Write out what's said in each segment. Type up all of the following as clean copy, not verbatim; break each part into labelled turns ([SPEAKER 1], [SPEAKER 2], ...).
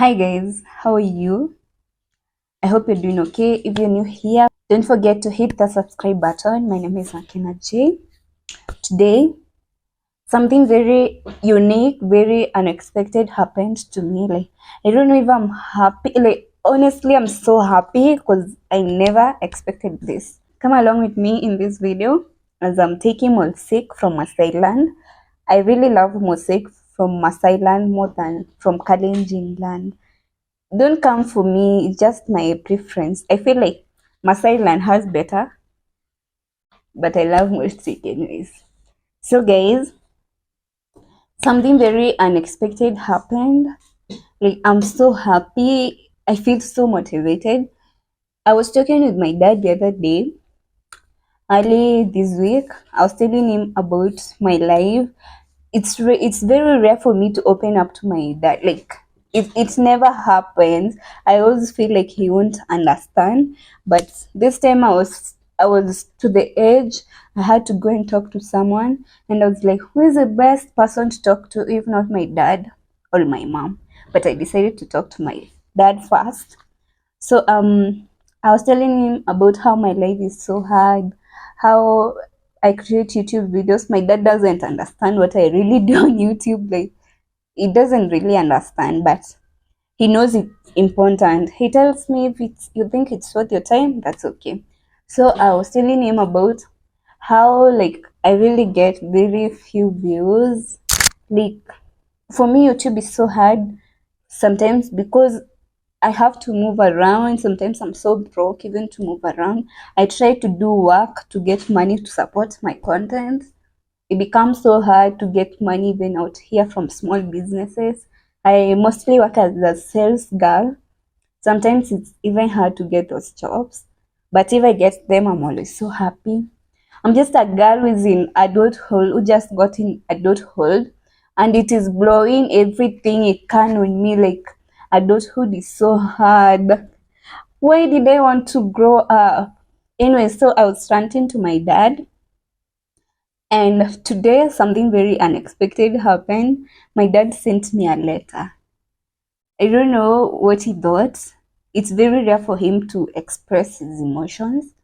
[SPEAKER 1] Hi guys, how are you? I hope you're doing okay. If you're new here, don't forget to hit the subscribe button. My name is Makena J. Today, something very unique, very unexpected happened to me. I don't know if I'm happy. Honestly, I'm so happy because I never expected this. Come along with me in this video as I'm taking mosaic from Masai land. I really love mosaic from Masai land more than from Kalenjin land. Don't come for me, it's just my preference. I feel like Masai land has better, but I love Mostik anyways. So guys, something very unexpected happened. I'm so happy. I feel so motivated. I was talking with my dad the other day, early this week. I was telling him about my life. It's very rare for me to open up to my dad. It never happens. I always feel like he won't understand. But this time I was to the edge. I had to go and talk to someone, and I was like, who is the best person to talk to if not my dad or my mom? But I decided to talk to my dad first. So I was telling him about how my life is so hard, how I create YouTube videos. My dad doesn't understand what I really do on YouTube. Like he doesn't really understand, but he knows it's important. He tells me if you think it's worth your time, that's okay. So I was telling him about how I really get very few views. Like for me, YouTube is so hard sometimes because I have to move around. Sometimes I'm so broke even to move around. I try to do work to get money to support my content. It becomes so hard to get money even out here from small businesses. I mostly work as a sales girl. Sometimes it's even hard to get those jobs. But if I get them, I'm always so happy. I'm just a girl who is in adulthood, who just got in adulthood, and it is blowing everything it can on me. Like adulthood is so hard. Why did I want to grow up? Anyway, so I was ranting to my dad, and today something very unexpected happened. My dad sent me a letter. I don't know what he thought. It's very rare for him to express his emotions,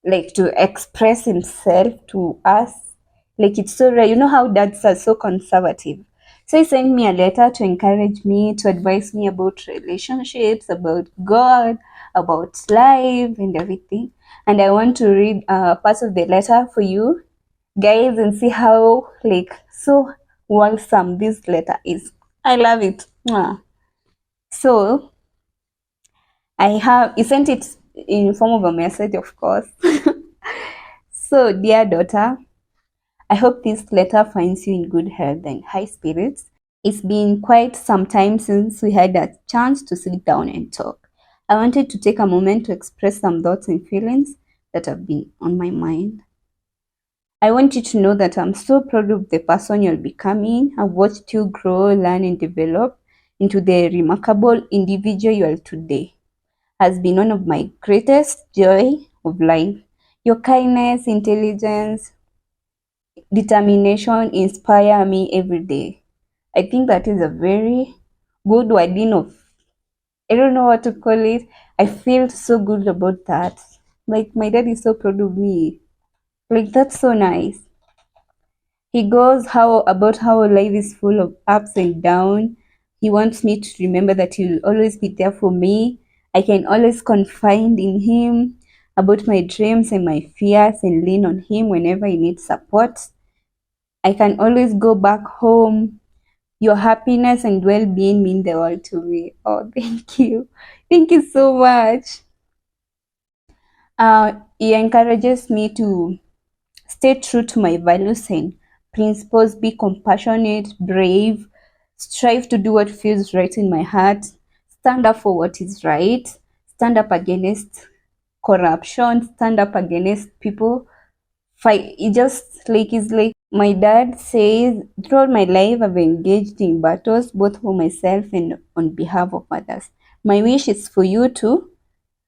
[SPEAKER 1] like to express himself to us. Like it's so rare. You know how dads are so conservative. So he sent me a letter to encourage me, to advise me about relationships, about God, about life and everything. And I want to read parts of the letter for you guys and see how so wholesome this letter is. I love it. Mwah. So he sent it in form of a message, of course. So, dear daughter, I hope this letter finds you in good health and high spirits. It's been quite some time since we had a chance to sit down and talk. I wanted to take a moment to express some thoughts and feelings that have been on my mind. I want you to know that I'm so proud of the person you're becoming. I've watched you grow, learn, and develop into the remarkable individual you are today. Has been one of my greatest joy of life. Your kindness, intelligence, determination inspire me every day. I think that is a very good wording of, I don't know what to call it. I feel so good about that. Like my dad is so proud of me. Like that's so nice. He goes how about how life is full of ups and downs. He wants me to remember that he'll always be there for me. I can always confide in him about my dreams and my fears and lean on him whenever I need support. I can always go back home. Your happiness and well-being mean the world to me. Oh, thank you. Thank you so much. He encourages me to stay true to my values and principles, be compassionate, brave, strive to do what feels right in my heart, stand up for what is right, stand up against corruption, stand up against people. Fight. It's like my dad says, throughout my life, I've engaged in battles both for myself and on behalf of others. My wish is for you to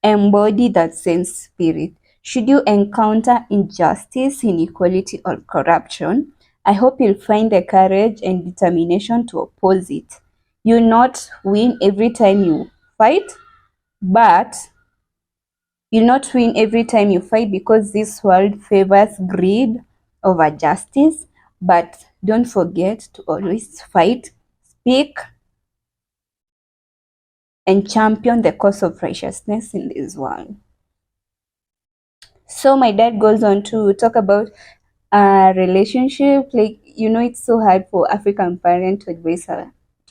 [SPEAKER 1] embody that same spirit. Should you encounter injustice, inequality, or corruption, I hope you'll find the courage and determination to oppose it. You'll not win every time you fight, but you'll not win every time you fight because this world favors greed over justice. But don't forget to always fight, speak, and champion the cause of righteousness in this world. So my dad goes on to talk about a relationship. Like, it's so hard for African parents to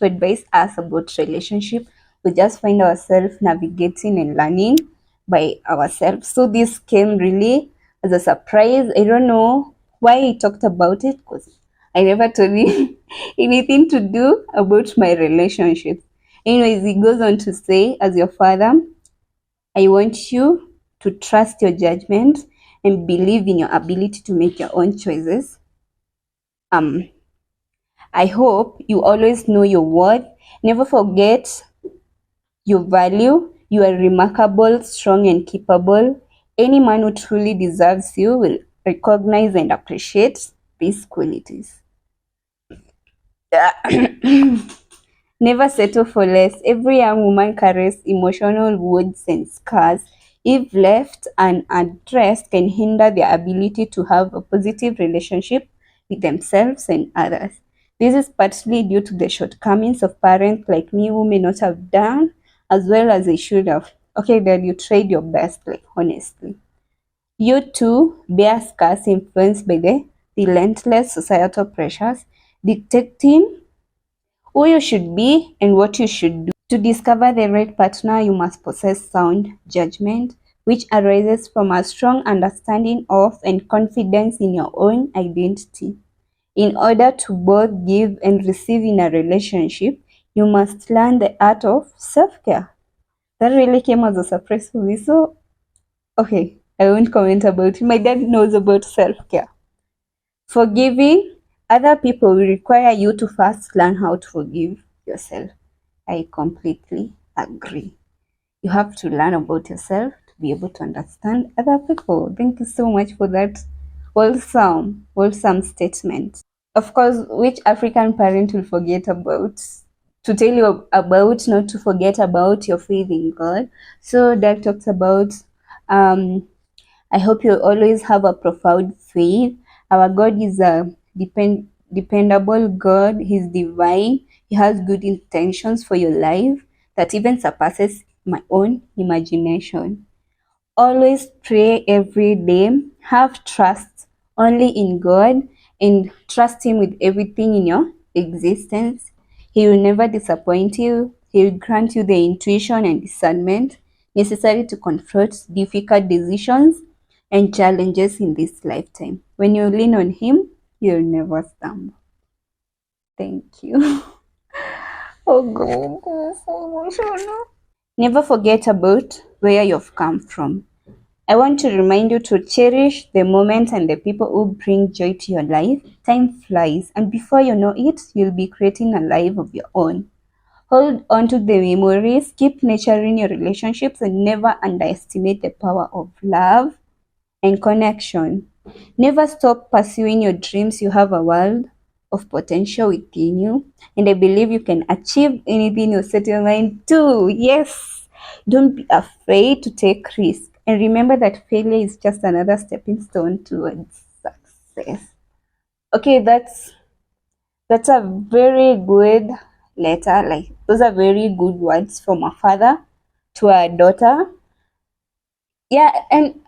[SPEAKER 1] advise us about relationship. We just find ourselves navigating and learning by ourselves. So this came really as a surprise. I don't know why he talked about it because I never told him anything to do about my relationship. Anyways, he goes on to say, as your father, I want you to trust your judgment and believe in your ability to make your own choices. I hope you always know your worth. Never forget your value. You are remarkable, strong, and capable. Any man who truly deserves you will recognize and appreciate these qualities. Never settle for less. Every young woman carries emotional wounds and scars. If left unaddressed, can hinder their ability to have a positive relationship with themselves and others. This is partly due to the shortcomings of parents like me who may not have done as well as they should have. Okay, then you tried your best, like honestly. You too bear scars influenced by the relentless societal pressures dictating who you should be and what you should do. To discover the right partner, you must possess sound judgment, which arises from a strong understanding of and confidence in your own identity. In order to both give and receive in a relationship, you must learn the art of self-care. That really came as a surprise for me. So, okay, I won't comment about it. My dad knows about self-care. Forgiving other people will require you to first learn how to forgive yourself. I completely agree. You have to learn about yourself to be able to understand other people. Thank you so much for that wholesome statement. Of course, which African parent will forget about to tell you about not to forget about your faith in God? So that talks about I hope you always have a profound faith. Our God is a dependable God. He's divine. He has good intentions for your life that even surpasses my own imagination. Always pray every day. Have trust only in God and trust Him with everything in your existence. He will never disappoint you. He will grant you the intuition and discernment necessary to confront difficult decisions and challenges in this lifetime. When you lean on Him, you'll never stumble. Thank you. Oh God, this is so emotional. Never forget about where you've come from. I want to remind you to cherish the moments and the people who bring joy to your life. Time flies, and before you know it, you'll be creating a life of your own. Hold on to the memories, keep nurturing your relationships, and never underestimate the power of love and connection. Never stop pursuing your dreams. You have a world of potential within you, and I believe you can achieve anything you set your mind to. Yes, don't be afraid to take risks, and remember that failure is just another stepping stone towards success. Okay, that's a very good letter. Like, those are very good words from a father to a daughter. Yeah, and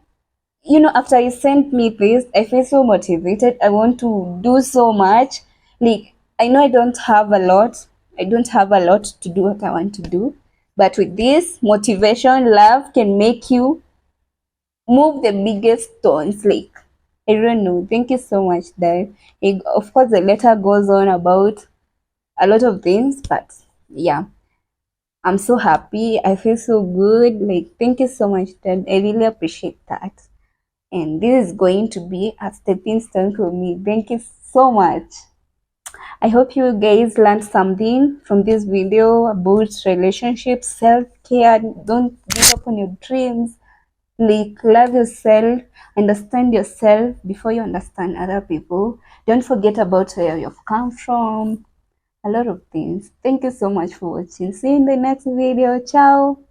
[SPEAKER 1] after you sent me this, I feel so motivated. I want to do so much. Like, I know I don't have a lot. I don't have a lot to do what I want to do. But with this motivation, love can make you move the biggest stones. Like, I don't know. Thank you so much, Dad. Of course, the letter goes on about a lot of things, but yeah, I'm so happy. I feel so good. Like, thank you so much, Dad. I really appreciate that. And this is going to be a stepping stone for me. Thank you so much. I hope you guys learned something from this video about relationships, self-care. Don't give up on your dreams. Like, love yourself, understand yourself before you understand other people. Don't forget about where you've come from. a lot of things. Thank you so much for watching. See you in the next video. Ciao.